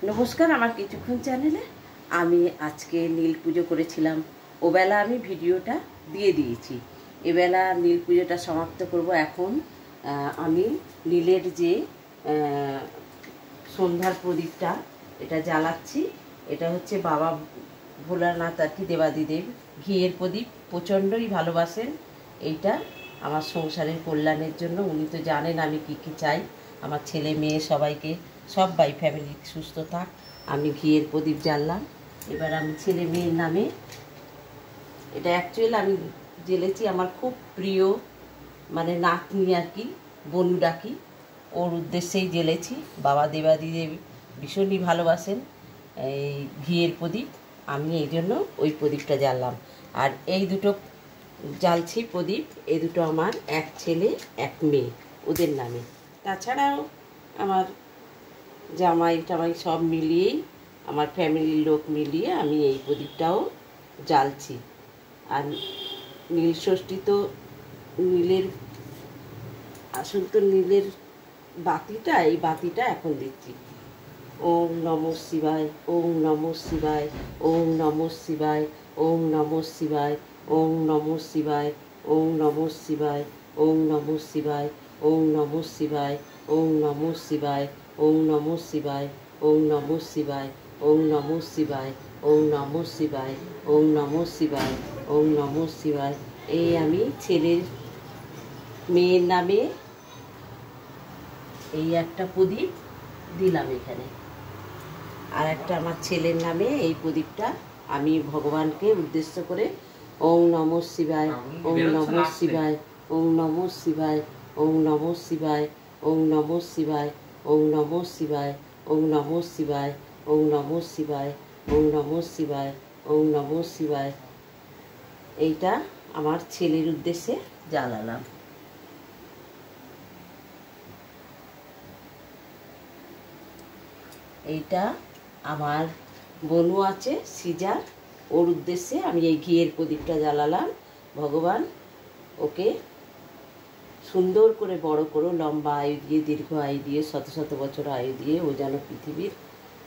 নমস্কার, আমার কিছুক্ষণ চ্যানেলে আমি আজকে নীল পুজো করেছিলাম। ওবেলা আমি ভিডিওটা দিয়ে দিয়েছি। এবেলা নীল পুজোটা সমাপ্ত করব। এখন আমি নীলের যে সন্ধ্যার প্রদীপটা এটা জ্বালাচ্ছি। এটা হচ্ছে বাবা ভোলানাথ আর কি, দেবাদিদেব ঘিয়ের প্রদীপ প্রচণ্ডই ভালোবাসেন। এইটা আমার সংসারের কল্যাণের জন্য। উনি তো জানেন আমি কী কী চাই, আমার ছেলে মেয়ে সবাইকে, সবাই ফ্যামিলি সুস্থ থাক। আমি ঘিয়ের প্রদীপ জ্বাললাম। এবার আমি ছেলে মেয়ের নামে, এটা অ্যাকচুয়ালি আমি জ্বেলেছি আমার খুব প্রিয় মানে নাতনি আর কি, বনু ডাকি, ওর উদ্দেশ্যেই জ্বেলেছি। বাবা দেবাদিদেব ভীষণই ভালোবাসেন এই ঘিয়ের প্রদীপ। আমি এই জন্য ওই প্রদীপটা জ্বাললাম। আর এই দুটো জ্বালছি প্রদীপ, এই দুটো আমার এক ছেলে এক মেয়ে, ওদের নামে। তাছাড়াও আমার জামাই টামাই সব মিলিয়েই, আমার ফ্যামিলির লোক মিলিয়ে আমি এই প্রদীপটাও জ্বালছি। আর নীল ষষ্ঠী তো নীলের আসল তো নীলের বাতিটা, এই বাতিটা এখন দিচ্ছি। ওম নমঃ শিবায়, ওম নমঃ শিবায়, ওম নমঃ শিবায়, ওম নমঃ শিবায়, ওম নমঃ শিবায়, ওম নমঃ শিবায়, ওম নমঃ শিবায়, ওম নমঃ শিবায়, ওম নমঃ শিবায়, ওম নমঃ শিবায়, ওম নমঃ শিবায়, ওম নমঃ শিবায়, ওম নমঃ শিবায়, ওম নমঃ শিবায়, ওম নমঃ শিবায়। এই আমি ছেলের মেয়ের নামে এই একটা প্রদীপ দিলাম এখানে, আর একটা আমার ছেলের নামে এই প্রদীপটা আমি ভগবানকে উদ্দেশ্য করে ওম নমঃ শিবায়, ওম নমঃ শিবায়, ওম নমঃ শিবায়, ওম নমঃ শিবায়, ওম নমঃ শিবায়, ওম নমঃ শিবায়, ওম নমঃ শিবায়, ওম নমঃ শিবায়, ওম নমঃ শিবায়, ওম নমঃ শিবায়। এইটা আমার ছেলের উদ্দেশ্যে জ্বালালাম। এইটা আমার বনু আছে সিজার, ওর উদ্দেশ্যে আমি এই ঘিয়ের প্রদীপটা জ্বালালাম। ভগবান ওকে সুন্দর করে বড় করো, লম্বা আয়ু দিয়ে, দীর্ঘ আয়ু দিয়ে, শত শত বছর আয়ু দিয়ে, ও যেন পৃথিবীর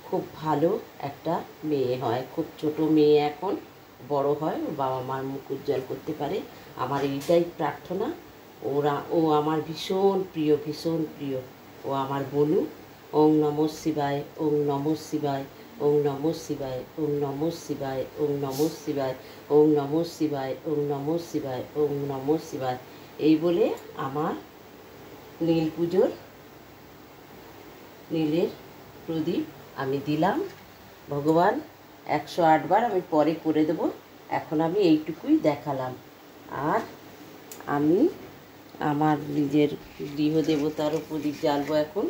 খুব ভালো একটা মেয়ে হয়। খুব ছোট মেয়ে, এখন বড় হয়, ও বাবা মার মুখ উজ্জ্বল করতে পারে, আমার এইটাই প্রার্থনা। ও আমার ভীষণ প্রিয়, ভীষণ প্রিয়। ও আমার বনু। ওম নমঃ শিবায়, ওম নমঃ শিবায়, ওম নমঃ শিবায়, ওম নমঃ শিবায়, ওম নমঃ শিবায়, ওম নমঃ শিবায়, ওম নমঃ শিবায়, ওম নমঃ শিবায়। এই বলে আমার নীল পুজোর নীলের প্রদীপ আমি দিলাম। ভগবান 108 বার আমি পরে করে দেব, এখন আমি এইটুকুই দেখালাম। আর আমি আমার নিজের গৃহদেবতারও প্রদীপ জ্বালবো এখন।